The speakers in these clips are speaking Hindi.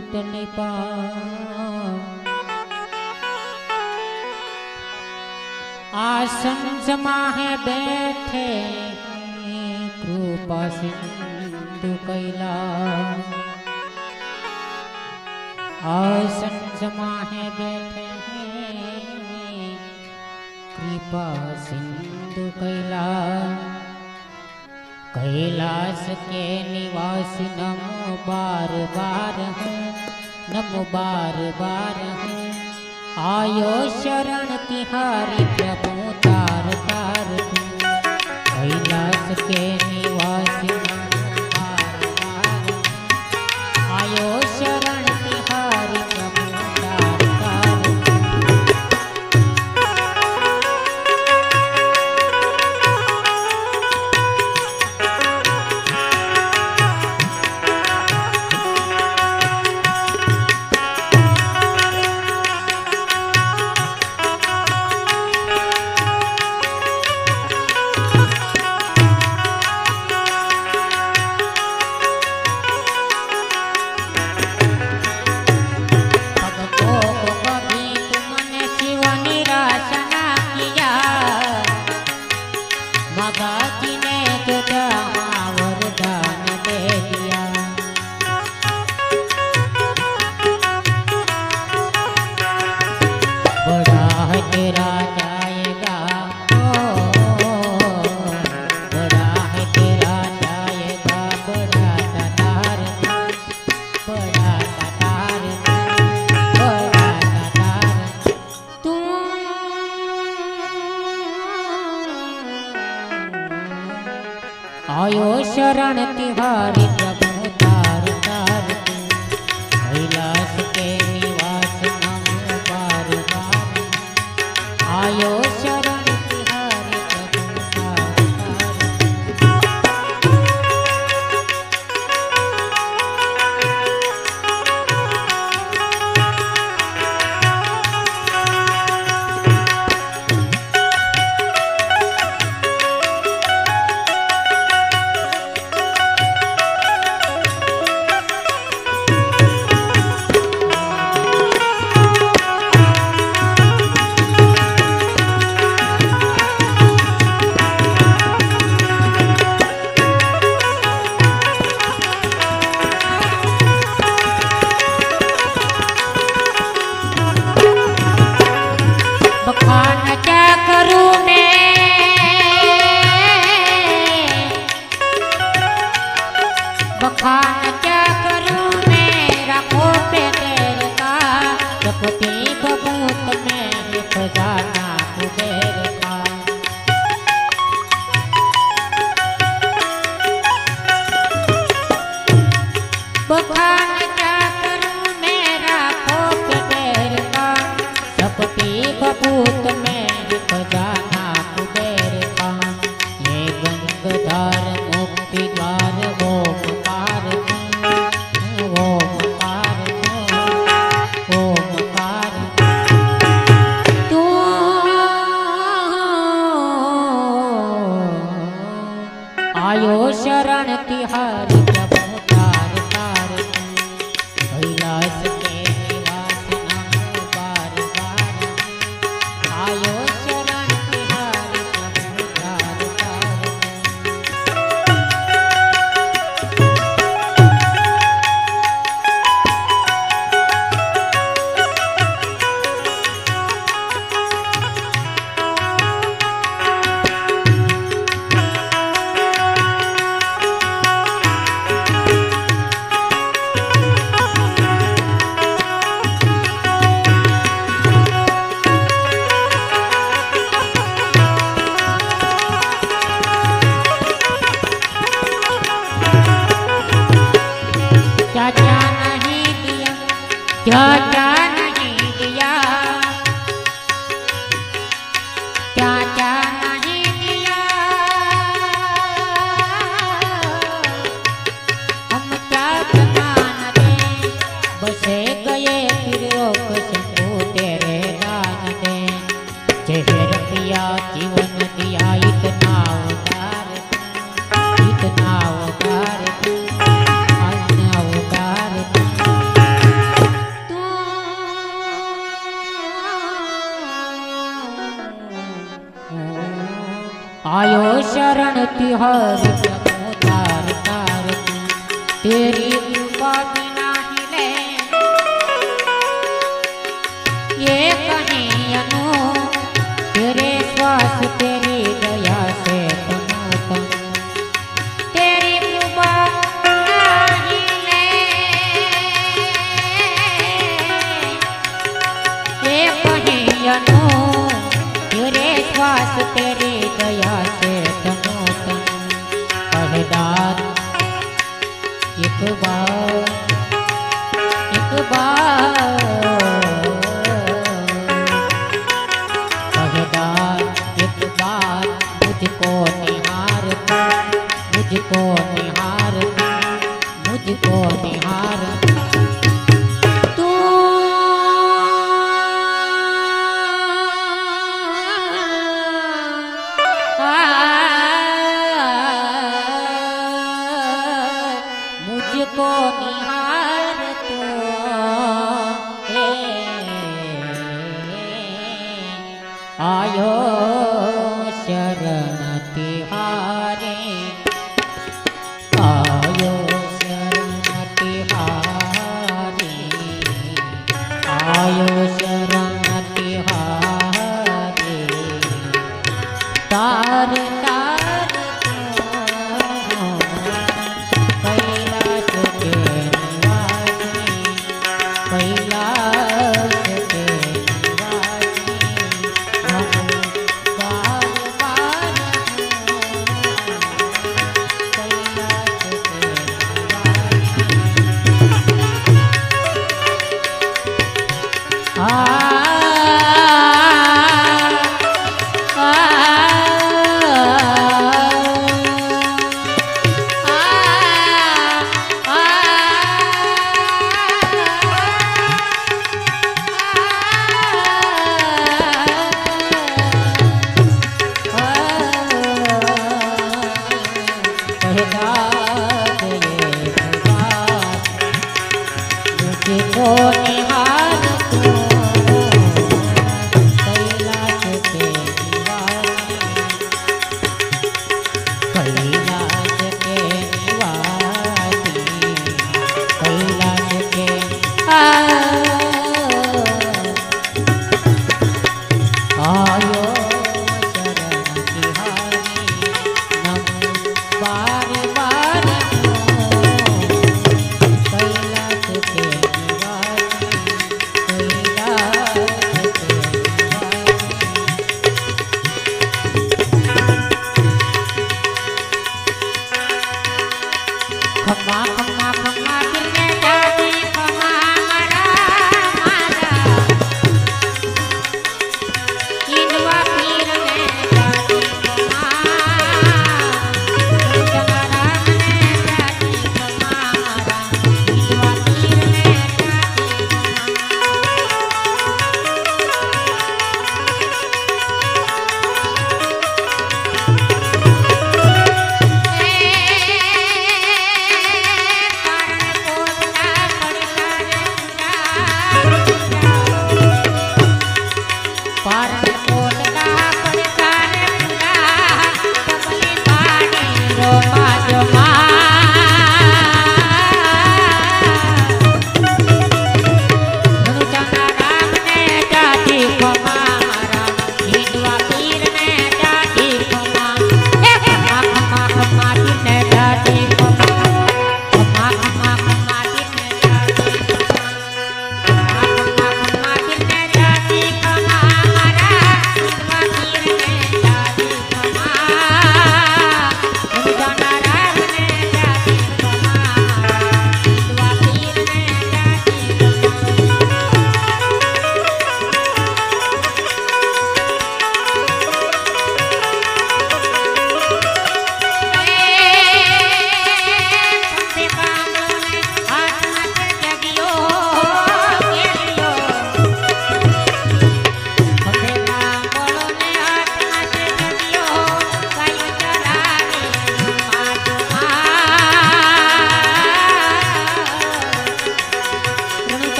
नहीं पा आसन समाहे बैठे कृपा सिंधु कैला आसन समाहे बैठे कृपा सिंधु कैला कैलाश के निवासी नमो बार बार है नमो बार बार है आयो शरण तिहारी प्रभु तार तार तू कैलाश के निवासी नमो बार बार आयो शरण तिहारी प्रभु तार तार आयो शरण तिहारी प्रभु तार तार तू कैलाश के निवास नमो बार बार आयो शरण तिहारी प्रभु तार बखान क्या करूं मैं बखान क्या करूं मैं रखो पे तेरे का जपती बबूत में खजाना कुबेर का बखान क्या करूं मैं रखो पे तेरे का जपती बबूत में खजाना कुबेर का ये गंगाधर मुक्ति द्वार ओमकार ओमकार तू आयो शरण तिहारी प्रभु तार तार कैलाश के निवास नमो बार बार आयो शरण तिहारी प्रभु तार तार क्या क्या नहीं दिया क्या क्या नहीं दिया क्या क्या नहीं दिया हम क्या प्रमाण दें बसे गए फिर रोक शंभू तेरे दान दें चेहर पिया जीवन दिया इतना उदार इतना उदार शरण तिहर जगो तार तार तेरी कृपा बिना हिले ये कहीं अनु तेरे श्वास तेरी दया से तनु तन तेरी कृपा ना हिले ये कहीं अनु तेरे श्वास तेरी दया से तनु तन पहदार एक बार पहदार एक बार मुझको निहार मुझको निहार मुझको निहार तू मुझको निहार तो आयो शरण तिहारे आयो शरण तिहारे आयो शरण तिहारे तार तार कैलाश के निवासी कैलाश के निवासी हम बार बार कैलाश के निवासी मुझको निहार तू कैलाश के निवासी कैलाश के निवासी कैलाश के आयो शरण तिहारी नम बार बार कैलाश के निवासी कैलाश के निवासी खम्मा खम्मा खम्मा गिरने जाती खम्मा हमारा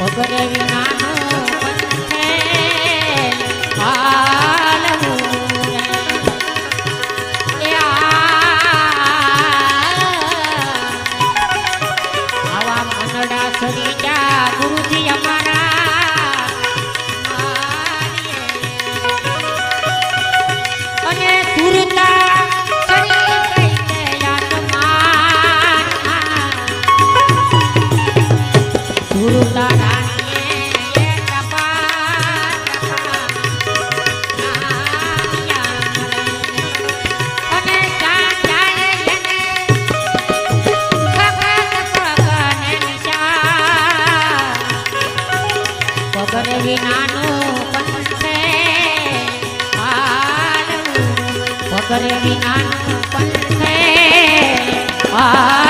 પગરે વિનાનો પંથે હાલવું રે. આવા મનડા સરી જા ગુરુજી અમારા અને સુરતા સરી કઈને આત્મા સુરતા રાણીએ અને ક્યાં જાય એને પગરે વિનાનું પંથે હાલવું પગરે વિનાનું પંથે હાલવું.